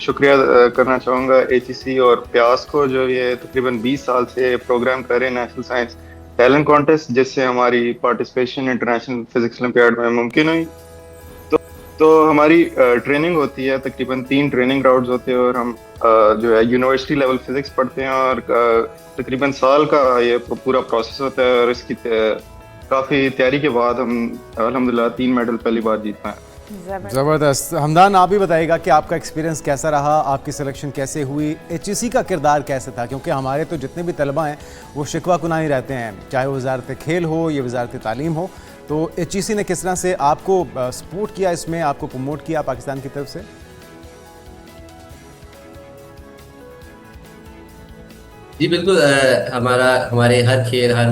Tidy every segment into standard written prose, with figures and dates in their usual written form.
शुक्रिया करना चाहूँगा एचईसी और प्यास को, जो ये तकरीबन 20 साल से प्रोग्राम कर रहे हैं, नेशनल साइंस टैलेंट कॉन्टेस्ट, जिससे हमारी पार्टिसिपेशन इंटरनेशनल फिजिक्स ओलंपियाड में मुमकिन हुई। तो हमारी ट्रेनिंग होती है, तकरीबन 3 ट्रेनिंग राउंड्स होते हैं, और हम जो है यूनिवर्सिटी लेवल फिजिक्स पढ़ते हैं, और तकरीबन साल का ये पूरा प्रोसेस होता है, और इसकी काफ़ी तैयारी के बाद हम अल्हम्दुलिल्लाह 3 मेडल पहली बार जीत पाए। ज़बरदस्त। हमदान, आप भी बताइएगा कि आपका एक्सपीरियंस कैसा रहा, आपकी सिलेक्शन कैसे हुई, एचईसी का किरदार कैसे था? क्योंकि हमारे तो जितने भी तलबा हैं वो शिकवा कुनाई रहते हैं, चाहे वो वजारत खेल हो या वजारत तालीम हो। तो एचईसी ने किस तरह से आपको सपोर्ट किया, इसमें आपको प्रमोट किया पाकिस्तान की तरफ से? जी बिल्कुल। हमारे हर खेल, हर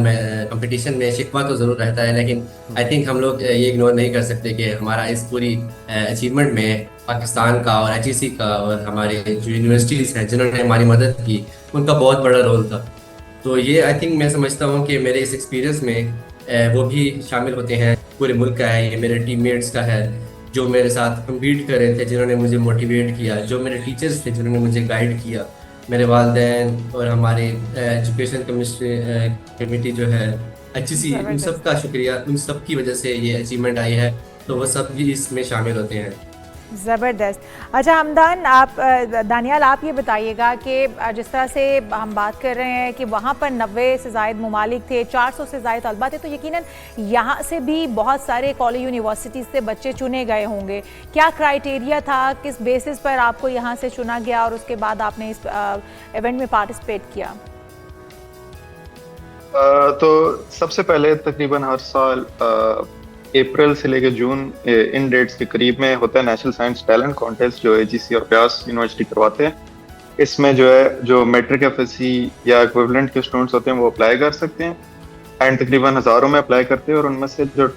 कंपटीशन में शिकवा तो ज़रूर रहता है, लेकिन आई थिंक हम लोग ये इग्नोर नहीं कर सकते कि हमारा इस पूरी अचीवमेंट में पाकिस्तान का और एचईसी का और हमारे जो यूनिवर्सिटीज़ हैं जिन्होंने हमारी मदद की, उनका बहुत बड़ा रोल था। तो ये आई थिंक मैं समझता हूँ कि मेरे इस एक्सपीरियंस में वो भी शामिल होते हैं। पूरे मुल्क का है, ये मेरे टीममेट्स का है जो मेरे साथ कम्पीट कर रहे थे, जिन्होंने मुझे मोटिवेट किया, जो मेरे टीचर्स थे जिन्होंने मुझे गाइड किया, मेरे वालिदैन और हमारे एजुकेशन कमिटी जो है एचईसी, उन सब का शुक्रिया। उन सब की वजह से ये अचीवमेंट आई है, तो वो सब भी इसमें शामिल होते हैं। ज़बरदस्त। अच्छा हमदान, आप दानियाल, आप ये बताइएगा कि जिस तरह से हम बात कर रहे हैं कि वहाँ पर 90 से ज़ायद ममालिक थे, 400 से ज़ायद तलबा थे, तो यकीनन यहाँ से भी बहुत सारे कॉलेज यूनिवर्सिटीज़ से बच्चे चुने गए होंगे। क्या क्राइटेरिया था, किस बेसिस पर आपको यहाँ से चुना गया और उसके बाद आपने इस इवेंट में पार्टिसिपेट किया? तो सबसे पहले तकरीबन हर साल अप्रैल से लेकर जून इन डेट्स के करीब में होता है नेशनल साइंस टैलेंट कॉन्टेस्ट, जो एचईसी और प्यास यूनिवर्सिटी करवाते हैं। इसमें जो है जो मैट्रिक एफएससी या इक्विवेलेंट के स्टूडेंट्स होते हैं वो अप्लाई कर सकते हैं, एंड तकरीबन हज़ारों में अप्लाई करते हैं, और उनमें से जो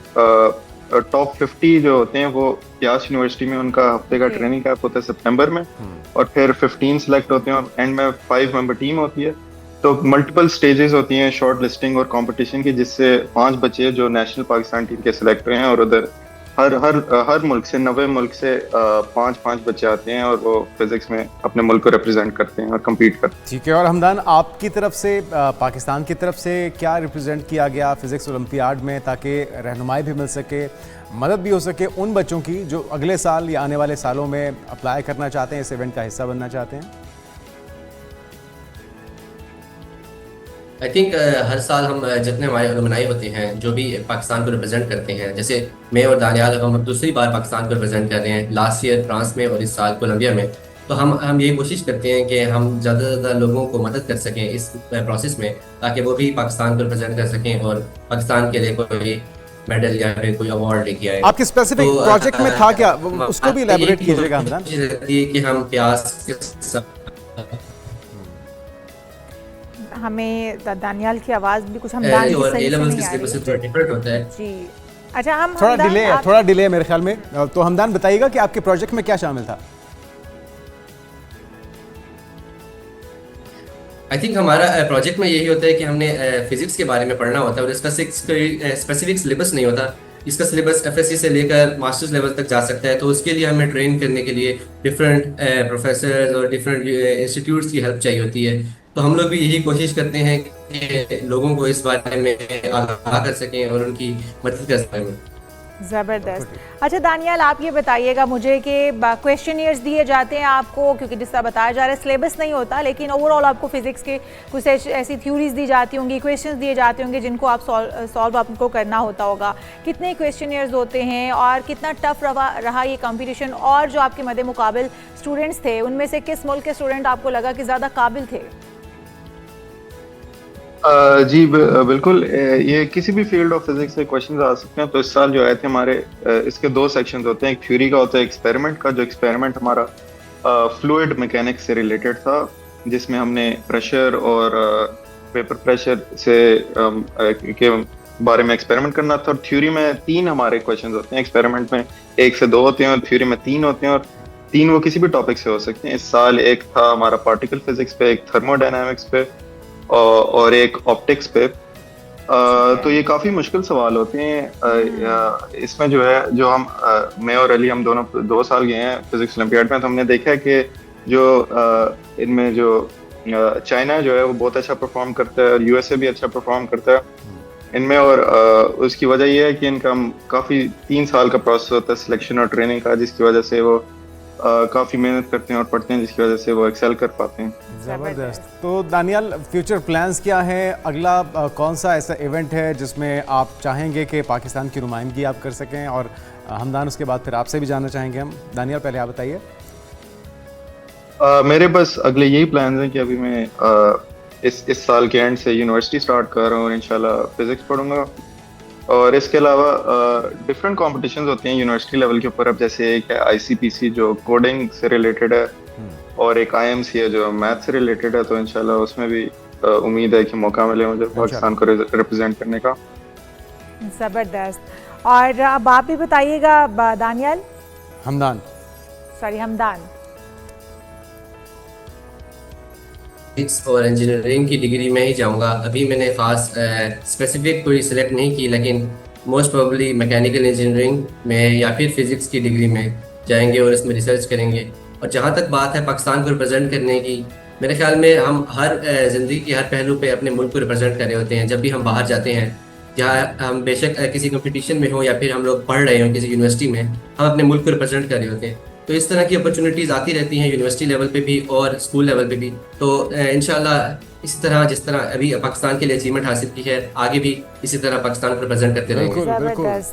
टॉप 50 जो होते हैं वो प्यास यूनिवर्सिटी में उनका हफ्ते का ट्रेनिंग कैंप होता है सितंबर में, और फिर 15 सेलेक्ट होते हैं, और एंड में 5 मेंबर टीम होती है। तो मल्टीपल स्टेजेस होती हैं शॉर्ट लिस्टिंग और कंपटीशन की, जिससे 5 बच्चे जो नेशनल पाकिस्तान टीम के सिलेक्ट हुए हैं, और उधर हर हर हर मुल्क से 90 मुल्क से 5-5 बच्चे आते हैं, और वो फिजिक्स में अपने मुल्क को रिप्रेजेंट करते हैं और कम्पीट करते हैं। ठीक है। और हमदान, आपकी तरफ से पाकिस्तान की तरफ से क्या रिप्रेजेंट किया गया फिजिक्स ओलंपियाड में, ताकि रहनुमाई भी मिल सके, मदद भी हो सके उन बच्चों की जो अगले साल या आने वाले सालों में अप्लाई करना चाहते हैं, इस इवेंट का हिस्सा बनना चाहते हैं? आई थिंक हर साल हम जितने हमारे अलुमनाई होते हैं जो भी पाकिस्तान को रिप्रेजेंट करते हैं, जैसे मैं और दानियाल हम दूसरी बार पाकिस्तान को रिप्रेजेंट कर रहे हैं, लास्ट ईयर फ्रांस में और इस साल कोलंबिया में। तो हम ये कोशिश करते हैं कि हम ज़्यादा से ज़्यादा लोगों को मदद कर सकें इस प्रोसेस में, ताकि वो भी पाकिस्तान को रिप्रेजेंट कर सकें और पाकिस्तान के लिए कोई मेडल या फिर कोई अवार्ड लेके आए। आपके स्पेसिफिक प्रोजेक्ट में था क्या, उसको भी इलैबोरेट कीजिएगा हमदान। कि हम प्यास के हमें दानियाल की आवाज़ भी कुछ हमदान की सही से नहीं आ रही है जी। अच्छा, हम थोड़ा डिले है मेरे ख्याल में। तो हमदान बताइएगा कि आपके प्रोजेक्ट में क्या शामिल था? आई थिंक हमारा प्रोजेक्ट में यही होता है कि हमने फिजिक्स के बारे में पढ़ना होता है, और इसका स्पेसिफिक सिलेबस नहीं होता। इसका सिलेबस एफएससी से लेकर मास्टर्स लेवल तक जा सकता है। तो उसके लिए हमें ट्रेन करने के लिए डिफरेंट प्रोफेसर और डिफरेंट इंस्टीट्यूट्स की हेल्प चाहिए होती है। तो हम लोग भी यही कोशिश करते हैं कि लोगों को इस बारे में आगाह कर सकें और उनकी मदद कर सकें। ज़बरदस्त। अच्छा दानियाल, आप ये बताइएगा मुझे कि क्वेश्चनियर्स दिए जाते हैं आपको, क्योंकि जिस तरह बताया जा रहा है सिलेबस नहीं होता, लेकिन ओवरऑल आपको फिजिक्स के कुछ ऐसी थ्योरीज दी जाती होंगी, क्वेश्चंस दिए जाते होंगे जिनको आप सॉल्व आपको करना होता होगा। कितने क्वेश्चनियर्स होते हैं और कितना टफ रहा ये कंपटीशन, और जो आपके मद्दे मुकाबिल स्टूडेंट्स थे उनमें से किस मुल्क के स्टूडेंट आपको लगा कि ज़्यादा काबिल थे? जी बिल्कुल, ये किसी भी फील्ड ऑफ फिजिक्स से क्वेश्चंस आ सकते हैं। तो इस साल जो आए थे हमारे, इसके 2 सेक्शंस होते हैं, एक थ्योरी का होता है, एक्सपेरिमेंट का। जो एक्सपेरिमेंट हमारा फ्लूइड मैकेनिक्स से रिलेटेड था, जिसमें हमने प्रेशर और वेपर प्रेशर से के बारे में एक्सपेरिमेंट करना था। और थ्योरी में 3 हमारे क्वेश्चंस होते हैं, एक्सपेरिमेंट में 1 से 2 होते हैं और थ्योरी में 3 होते हैं, और 3 वो किसी भी टॉपिक से हो सकते हैं। इस साल एक था हमारा पार्टिकल फिजिक्स पे, एक थर्मोडायनामिक्स पे और एक ऑप्टिक्स पे। तो ये काफी मुश्किल सवाल होते हैं। इसमें जो है, जो हम मैं और अली, हम दोनों 2 साल गए हैं फिजिक्स ओलंपियाड में, तो हमने देखा है कि जो इनमें जो चाइना जो है वो बहुत अच्छा परफॉर्म करता है और यूएसए भी अच्छा परफॉर्म करता है इनमें। और उसकी वजह ये है कि इनका काफ़ी 3 साल का प्रोसेस होता है सिलेक्शन और ट्रेनिंग का, जिसकी वजह से वो काफ़ी मेहनत करते हैं और पढ़ते हैं, जिसकी वजह से वो एक्सेल कर पाते हैं। ज़बरदस्त। तो दानियाल, फ्यूचर प्लान्स क्या हैं? अगला कौन सा ऐसा इवेंट है जिसमें आप चाहेंगे कि पाकिस्तान की नुमाइंदगी आप कर सकें? और हमदान, उसके बाद फिर आपसे भी जानना चाहेंगे हम। दानियाल, पहले आप बताइए। मेरे बस अगले यही प्लान्स हैं कि अभी मैं इस साल के एंड से यूनिवर्सिटी स्टार्ट कर रहा हूँ और इंशाल्लाह फिजिक्स पढ़ूंगा। और इसके अलावा डिफरेंट कॉम्पिटिशन्स होती हैं यूनिवर्सिटी लेवल के ऊपर। अब जैसे एक है आईसीपीसी जो कोडिंग से रिलेटेड है और एक आईएमसी है जो मैथ से रिलेटेड है। तो इंशाल्लाह उसमें भी उम्मीद है कि मौका मिले मुझे पाकिस्तान को रिप्रेजेंट करने का। ज़बरदस्त। और अब आप भी बताइएगा दानियाल। हमदान। हमदान। फिजिक्स और इंजीनियरिंग की डिग्री में ही जाऊंगा। अभी मैंने खास स्पेसिफिक कोई सिलेक्ट नहीं की, लेकिन मोस्ट प्रोबेबली मैकेनिकल इंजीनियरिंग में या फिर फिजिक्स की डिग्री में जाएंगे और इसमें रिसर्च करेंगे। और जहाँ तक बात है पाकिस्तान को रिप्रेजेंट करने की, मेरे ख्याल में हम हर ज़िंदगी के हर पहलू पे अपने मुल्क को रिप्रेजेंट कर रहे होते हैं। जब भी हम बाहर जाते हैं, जहाँ हम बेशक किसी कंपटीशन में हो या फिर हम लोग पढ़ रहे हो किसी यूनिवर्सिटी में, हम अपने मुल्क को रिप्रेजेंट कर रहे होते हैं। तो इस तरह की अपॉर्चुनिटीज़ आती रहती हैं यूनिवर्सिटी लेवल पे भी और स्कूल लेवल पे भी। तो इंशाल्लाह इसी तरह जिस तरह अभी पाकिस्तान के लिए अचीवमेंट हासिल की है, आगे भी इसी तरह पाकिस्तान को रिप्रेजेंट करते रहेंगे। बिल्कुल, बिल्कुल। ज़बरदस्त।